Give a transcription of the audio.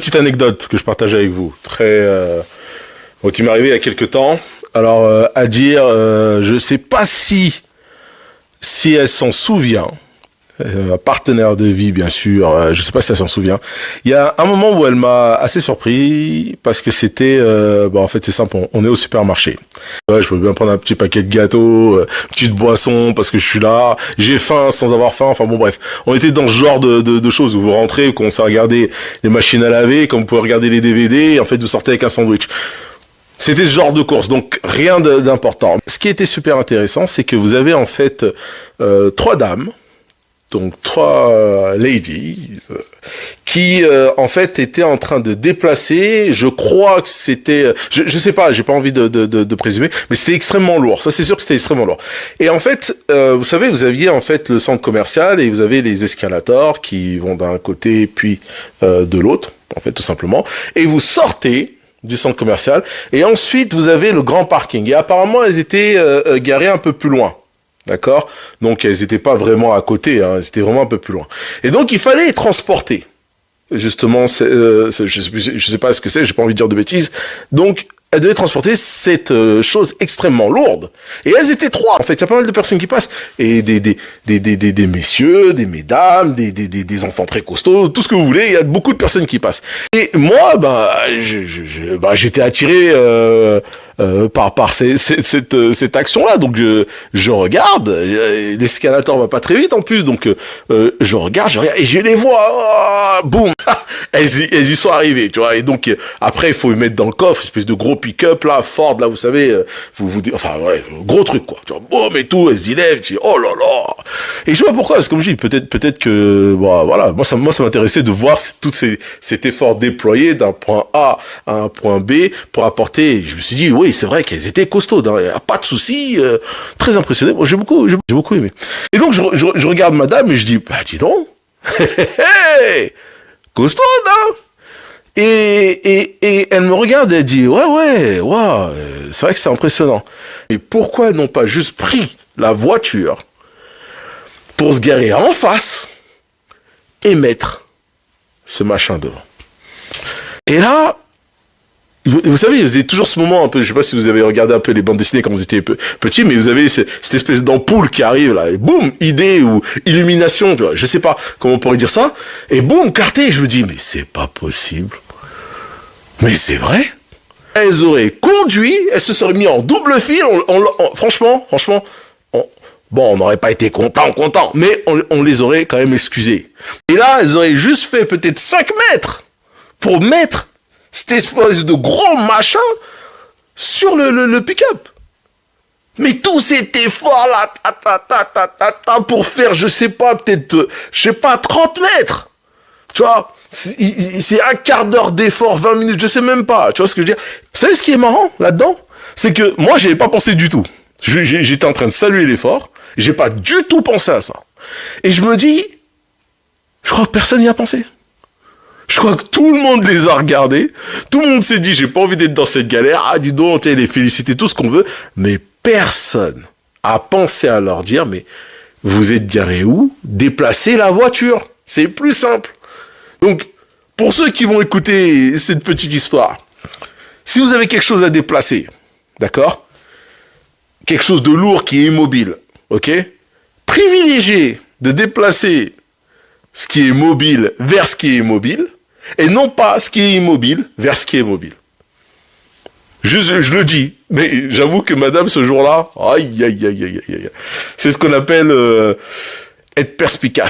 Petite anecdote que je partage avec vous, qui m'est arrivée il y a quelques temps. Alors, à dire, je sais pas si elle s'en souvient, partenaire de vie, bien sûr, je sais pas si elle s'en souvient. Il y a un moment où elle m'a assez surpris, parce que c'était, en fait, c'est simple, on est au supermarché. Ouais, je peux bien prendre un petit paquet de gâteaux, une petite boisson, parce que je suis là, j'ai faim sans avoir faim, enfin bon, bref. On était dans ce genre de choses où vous rentrez, vous commencez à regarder les machines à laver, comme vous pouvez regarder les DVD, et en fait, vous sortez avec un sandwich. C'était ce genre de course, donc rien d'important. Ce qui était super intéressant, c'est que vous avez en fait 3 dames, donc 3 ladies, qui en fait étaient en train de déplacer, je crois que c'était, je sais pas, j'ai pas envie de présumer, mais c'était extrêmement lourd, ça c'est sûr que c'était extrêmement lourd. Et en fait, vous savez, vous aviez en fait le centre commercial et vous avez les escalators qui vont d'un côté puis de l'autre, en fait tout simplement, et vous sortez du centre commercial, et ensuite vous avez le grand parking, et apparemment elles étaient garées un peu plus loin, d'accord? Donc elles n'étaient pas vraiment à côté, hein, elles étaient vraiment un peu plus loin. Et donc il fallait les transporter, justement, je sais pas ce que c'est, j'ai pas envie de dire de bêtises, donc elles devaient transporter cette chose extrêmement lourde, et elles étaient 3, en fait, il y a pas mal de personnes qui passent, et des messieurs, des mesdames, des enfants très costauds, tout ce que vous voulez, il y a beaucoup de personnes qui passent. Et moi, j'étais attiré par cette action-là, donc je regarde, l'escalator va pas très vite en plus, donc je regarde, et je les vois, boum, elles y sont arrivées, tu vois, et donc après il faut les mettre dans le coffre, espèce de gros pick-up là, Ford là, vous savez, enfin ouais, gros truc quoi, tu vois, boum et tout, elles s'y lèvent, je dis oh là là, et je sais pas pourquoi, c'est comme je dis, peut-être que bon, voilà, moi ça m'intéressait de voir tout cet effort déployé d'un point A à un point B pour apporter, je me suis dit oui, c'est vrai qu'elles étaient costaudes, hein, pas de souci, très impressionné, bon, j'ai beaucoup aimé. Et donc je regarde madame et je dis bah dis donc, hey, costaude, hein. Et elle me regarde et elle dit ouais, c'est vrai que c'est impressionnant. Et pourquoi elles n'ont pas juste pris la voiture pour se garer en face et mettre ce machin devant? Et là, vous savez, vous avez toujours ce moment un peu, je sais pas si vous avez regardé un peu les bandes dessinées quand vous étiez petit, mais vous avez cette espèce d'ampoule qui arrive là, et boum, idée ou illumination, tu vois, je sais pas comment on pourrait dire ça, et boum, clarté, je me dis, mais c'est pas possible. Mais c'est vrai. Elles auraient conduit, elles se seraient mis en double fil, franchement, on n'aurait pas été content, mais on les aurait quand même excusées. Et là, elles auraient juste fait peut-être 5 mètres pour mettre cette espèce de gros machin sur le pick-up. Mais tout cet effort là, pour faire, je sais pas, peut-être, 30 mètres. Tu vois, c'est un quart d'heure d'effort, 20 minutes, je sais même pas. Tu vois ce que je veux dire? Vous savez ce qui est marrant là-dedans? C'est que moi, j'y avais pas pensé du tout. J'étais en train de saluer l'effort, j'ai pas du tout pensé à ça. Et je me dis, je crois que personne n'y a pensé. Je crois que tout le monde les a regardés. Tout le monde s'est dit, j'ai pas envie d'être dans cette galère. Ah, dis donc, tu sais, les féliciter, tout ce qu'on veut. Mais personne a pensé à leur dire, mais vous êtes garés où? Déplacez la voiture. C'est plus simple. Donc, pour ceux qui vont écouter cette petite histoire, si vous avez quelque chose à déplacer, d'accord? Quelque chose de lourd qui est immobile, ok? Privilégiez de déplacer ce qui est mobile vers ce qui est immobile, et non pas ce qui est immobile vers ce qui est mobile. Je le dis, mais j'avoue que madame, ce jour-là, aïe, c'est ce qu'on appelle être perspicace.